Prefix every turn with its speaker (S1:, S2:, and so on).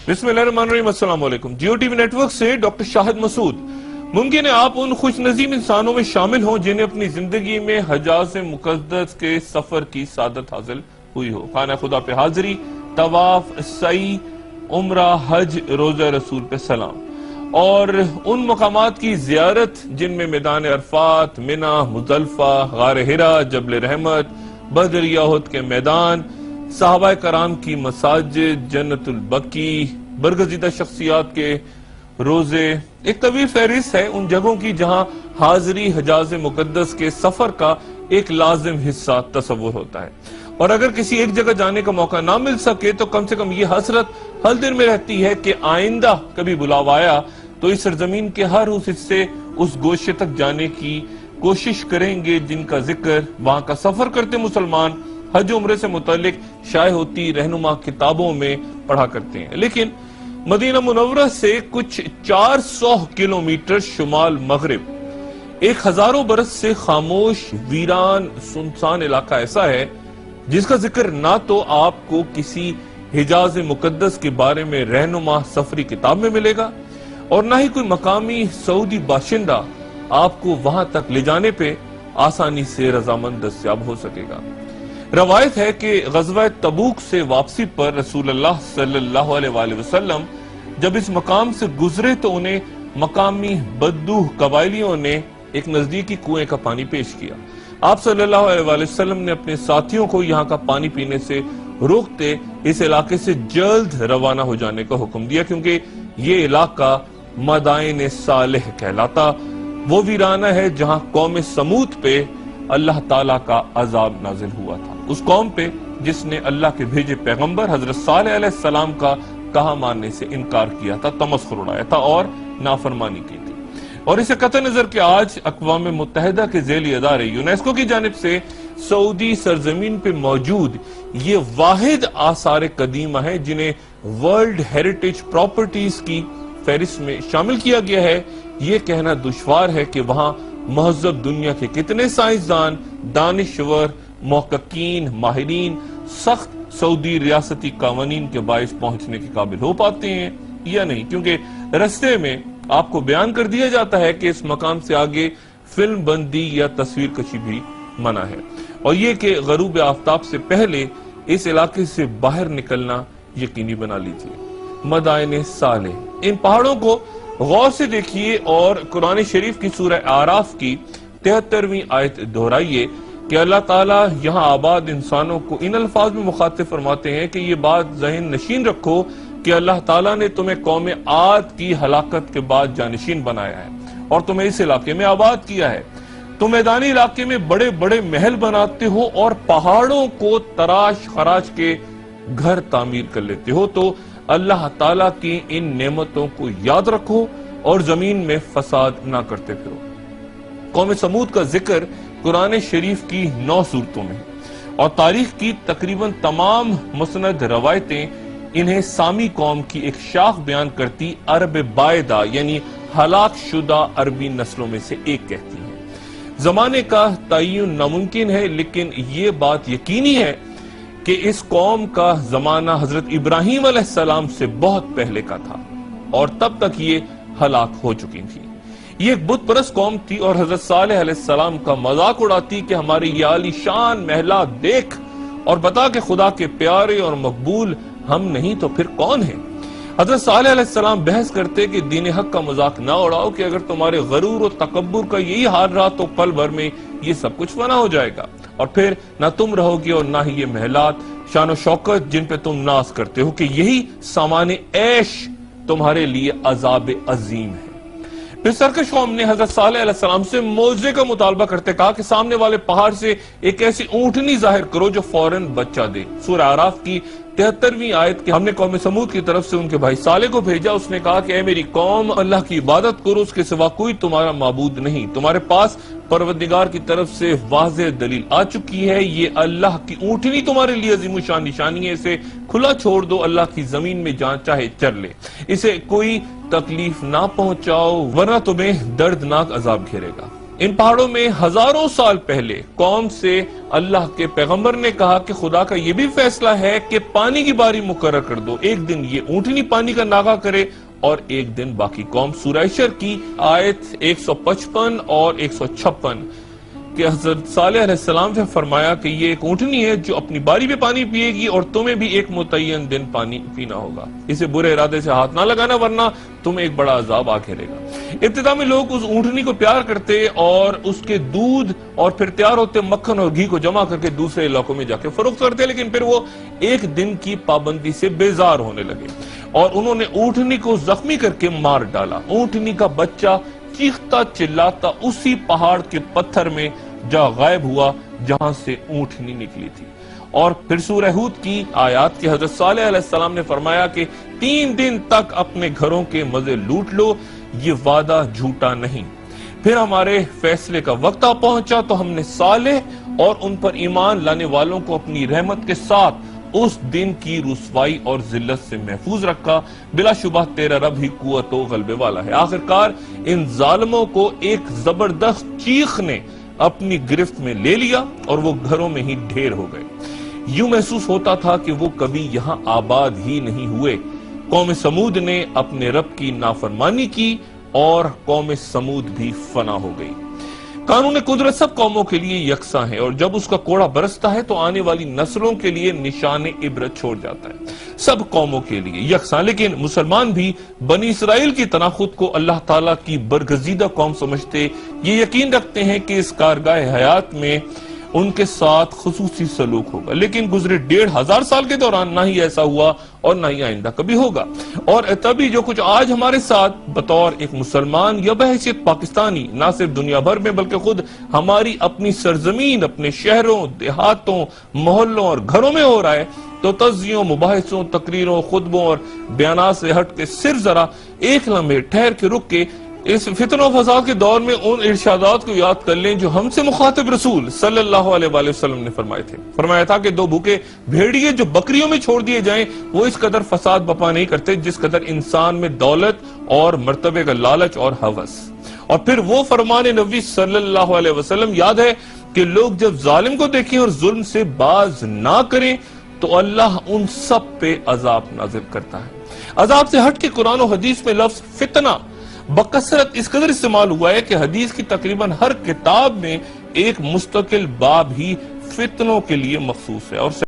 S1: بسم اللہ الرحمن الرحیم، السلام علیکم۔ Geo T V net سے ڈاکٹر شاہد مسعود۔ ممکن ہے آپ ان خوش نصیب انسانوں میں شامل ہوں جنہیں اپنی زندگی میں حجاز مقدس کے سفر کی سعادت حاصل ہوئی ہو۔ خانہ خدا پہ حاضری، طواف، سعی، عمرہ، حج، روزہ رسول پہ سلام، اور ان مقامات کی زیارت جن میں میدان عرفات، منی، مزدلفہ، غار حرا، جبل رحمت، بدر احد کے میدان، صحابہ کرام کی مساجد، جنت البقیع، برگزیدہ شخصیات کے روزے، ایک طویل فہرست ہے ان جگہوں کی جہاں حاضری حجاز مقدس کے سفر کا ایک لازم حصہ تصور ہوتا ہے، اور اگر کسی ایک جگہ جانے کا موقع نہ مل سکے تو کم سے کم یہ حسرت ہر دل میں رہتی ہے کہ آئندہ کبھی بلاوا آیا تو اس سرزمین کے ہر اس حصے، اس گوشے تک جانے کی کوشش کریں گے جن کا ذکر وہاں کا سفر کرتے مسلمان حج و عمرے سے متعلق شائع ہوتی رہنما کتابوں میں پڑھا کرتے ہیں۔ لیکن مدینہ منورہ سے کچھ 400 کلومیٹر شمال مغرب ایک ہزاروں برس سے خاموش، ویران، سنسان علاقہ ایسا ہے جس کا ذکر نہ تو آپ کو کسی حجاز مقدس کے بارے میں رہنما سفری کتاب میں ملے گا، اور نہ ہی کوئی مقامی سعودی باشندہ آپ کو وہاں تک لے جانے پہ آسانی سے رضامند دستیاب ہو سکے گا۔ روایت ہے کہ غزوہ تبوک سے واپسی پر رسول اللہ صلی اللہ علیہ وآلہ وسلم جب اس مقام سے گزرے تو انہیں مقامی بدو قبائلیوں نے ایک نزدیکی کنویں کا پانی پیش کیا۔ آپ صلی اللہ علیہ وآلہ وسلم نے اپنے ساتھیوں کو یہاں کا پانی پینے سے روکتے اس علاقے سے جلد روانہ ہو جانے کا حکم دیا، کیونکہ یہ علاقہ مدائن صالح کہلاتا، وہ ویرانہ ہے جہاں قوم سمود پہ اللہ تعالیٰ کا عذاب نازل ہوا تھا، اس قوم پہ جس نے اللہ کے بھیجے پیغمبر حضرت صالح علیہ السلام کا کہا ماننے سے انکار کیا تھا، تمسخر اڑایا تھا اور نافرمانی کی تھی۔ اور اسے قطع نظر کہ آج اقوام متحدہ کے ذیلی ادارے یونیسکو کی جانب سے سعودی سرزمین پہ موجود یہ واحد آثار قدیمہ ہیں جنہیں ورلڈ ہیریٹیج پراپرٹیز کی فہرست میں شامل کیا گیا ہے، یہ کہنا دشوار ہے کہ وہاں مہذب دنیا کے کتنے سائنسدان، دانشور، محققین، ماہرین سخت سعودی ریاستی قوانین کے باعث پہنچنے کے قابل ہو پاتے ہیں یا نہیں، کیونکہ رستے میں آپ کو بیان کر دیا جاتا ہے کہ اس مقام سے آگے فلم بندی یا تصویر کشی بھی منع ہے، اور یہ کہ غروب آفتاب سے پہلے اس علاقے سے باہر نکلنا یقینی بنا لیجیے۔ مدائن صالح، ان پہاڑوں کو غور سے دیکھیے اور قرآن شریف کی سورہ اعراف کی 73ویں آیت دہرائیے کہ اللہ تعالیٰ یہاں آباد انسانوں کو ان الفاظ میں مخاطب فرماتے ہیں کہ یہ بات ذہن نشین رکھو کہ اللہ تعالیٰ نے تمہیں قوم عاد کی ہلاکت کے بعد جانشین بنایا ہے اور تمہیں اس علاقے میں آباد کیا ہے۔ تم میدانی علاقے میں بڑے بڑے محل بناتے ہو اور پہاڑوں کو تراش خراش کے گھر تعمیر کر لیتے ہو، تو اللہ تعالیٰ کی ان نعمتوں کو یاد رکھو اور زمین میں فساد نہ کرتے پھرو۔ قوم سمود کا ذکر قرآن شریف کی 9 سورتوں میں، اور تاریخ کی تقریباً تمام مسند روایتیں انہیں سامی قوم کی ایک شاخ بیان کرتی عرب بائدہ یعنی ہلاک شدہ عربی نسلوں میں سے ایک کہتی ہیں۔ زمانے کا تعین ناممکن ہے، لیکن یہ بات یقینی ہے کہ اس قوم کا زمانہ حضرت ابراہیم علیہ السلام سے بہت پہلے کا تھا، اور تب تک یہ ہلاک ہو چکی تھی۔ یہ ایک بت پرست قوم تھی اور حضرت صالح علیہ السلام کا مذاق اڑاتی کہ ہماری یہ عالی شان محلات دیکھ اور بتا کہ خدا کے پیارے اور مقبول ہم نہیں تو پھر کون ہیں۔ حضرت صالح علیہ السلام بحث کرتے کہ دین حق کا مذاق نہ اڑاؤ کہ اگر تمہارے غرور و تکبر کا یہی حال رہا تو پل بھر میں یہ سب کچھ فنا ہو جائے گا، اور پھر نہ تم رہو گے اور نہ ہی یہ محلات شان و شوکت جن پہ تم ناز کرتے ہو، کہ یہی سامان عیش تمہارے لیے عذاب عظیم ہے۔ پھر سرکش قوم نے حضرت صالح علیہ السلام سے معجزے کا مطالبہ کرتے کہا کہ سامنے والے پہاڑ سے ایک ایسی اونٹنی ظاہر کرو جو فوراً بچہ دے۔ سورہ اعراف کی 73ویں آیت کہ ہم نے قوم سمود کی طرف سے ان کے بھائی صالح کو بھیجا، اس نے کہا کہ اے میری قوم، اللہ کی عبادت کرو، اس کے سوا کوئی تمہارا معبود نہیں، تمہارے پاس پروردگار کی طرف سے واضح دلیل آ چکی ہے، یہ اللہ کی اونٹنی تمہارے لیے عظیم الشان نشانی ہے، اسے کھلا چھوڑ دو، اللہ کی زمین میں جہاں چاہے چر لے، اسے کوئی تکلیف نہ پہنچاؤ ورنہ تمہیں دردناک عذاب گھیرے گا۔ ان پہاڑوں میں ہزاروں سال پہلے قوم سے اللہ کے پیغمبر نے کہا کہ خدا کا یہ بھی فیصلہ ہے کہ پانی کی باری مقرر کر دو، ایک دن یہ اونٹنی پانی کا ناغہ کرے اور ایک دن باقی قوم۔ سورہ حشر کی آیت 155 اور 156 کہ حضرت صالح علیہ السلام سے فرمایا کہ یہ ایک اونٹنی ہے جو اپنی باری پہ پانی پیے گی اور تمہیں بھی ایک متعین دن پانی پینا ہوگا، اسے برے ارادے سے ہاتھ نہ لگانا ورنہ تمہیں ایک بڑا عذاب آ گھیرے گا۔ ابتدا میں لوگ اس اونٹنی کو پیار کرتے اور اس کے دودھ اور پھر تیار ہوتے مکھن اور گھی کو جمع کر کے دوسرے علاقوں میں جا کے فروخت کرتے، لیکن پھر وہ ایک دن کی پابندی سے بیزار ہونے لگے اور انہوں نے اونٹنی کو زخمی کر کے مار ڈالا۔ اونٹنی کا بچہ چیختا چلاتا اسی پہاڑ کے پتھر میں جا غائب ہوا جہاں سے اونٹنی نکلی تھی۔ اور پھر سورہ ہود کی آیات کی حضرت صالح علیہ السلام نے فرمایا کہ 3 دن تک اپنے گھروں کے مزے لوٹ لو، یہ وعدہ جھوٹا نہیں۔ پھر ہمارے فیصلے کا وقت آ پہنچا تو ہم نے صالح اور ان پر ایمان لانے والوں کو اپنی رحمت کے ساتھ اس دن کی رسوائی اور ذلت سے محفوظ رکھا۔ بلا شبہ تیرا رب ہی قوت و غلبے والا ہے۔ آخرکار ان ظالموں کو ایک زبردست چیخ نے اپنی گرفت میں لے لیا اور وہ گھروں میں ہی ڈھیر ہو گئے۔ یوں محسوس ہوتا تھا کہ وہ کبھی یہاں آباد ہی نہیں ہوئے۔ قوم سمود نے اپنے رب کی نافرمانی کی اور قوم سمود بھی فنا ہو گئی۔ قانون قدرت سب قوموں کے لیے یکساں ہے اور جب اس کا کوڑا برستا ہے تو آنے والی نسلوں کے لیے نشان عبرت چھوڑ جاتا ہے۔ سب قوموں کے لیے یکساں، لیکن مسلمان بھی بنی اسرائیل کی طرح خود کو اللہ تعالیٰ کی برگزیدہ قوم سمجھتے، یہ یقین رکھتے ہیں کہ اس کارگاہ حیات میں ان کے ساتھ خصوصی سلوک ہوگا، لیکن گزرے 1500 سال کے دوران نہ ہی ایسا ہوا اور نہ ہی آئندہ کبھی ہوگا۔ اور تبھی جو کچھ آج ہمارے ساتھ بطور ایک مسلمان یا بحیثیت پاکستانی نہ صرف دنیا بھر میں بلکہ خود ہماری اپنی سرزمین، اپنے شہروں، دیہاتوں، محلوں اور گھروں میں ہو رہا ہے، تو تجزیوں، مباحثوں، تقریروں، خطبوں اور بیانات سے ہٹ کے صرف ذرا ایک لمحے ٹھہر کے رک کے اس فتن و فساد کے دور میں ان ارشادات کو یاد کر لیں جو ہم سے مخاطب رسول صلی اللہ علیہ وآلہ وسلم نے فرمائے تھے۔ فرمایا تھا کہ 2 بھوکے بھیڑیے جو بکریوں میں چھوڑ دیے جائیں وہ اس قدر فساد بپا نہیں کرتے جس قدر انسان میں دولت اور مرتبے کا لالچ اور ہوس۔ اور پھر وہ فرمان نبی صلی اللہ علیہ وسلم یاد ہے کہ لوگ جب ظالم کو دیکھیں اور ظلم سے باز نہ کریں تو اللہ ان سب پہ عذاب نازل کرتا ہے۔ عذاب سے ہٹ کے قرآن و حدیث میں لفظ فتنہ بکثرت اس قدر استعمال ہوا ہے کہ حدیث کی تقریباً ہر کتاب میں ایک مستقل باب ہی فتنوں کے لیے مخصوص ہے۔ اور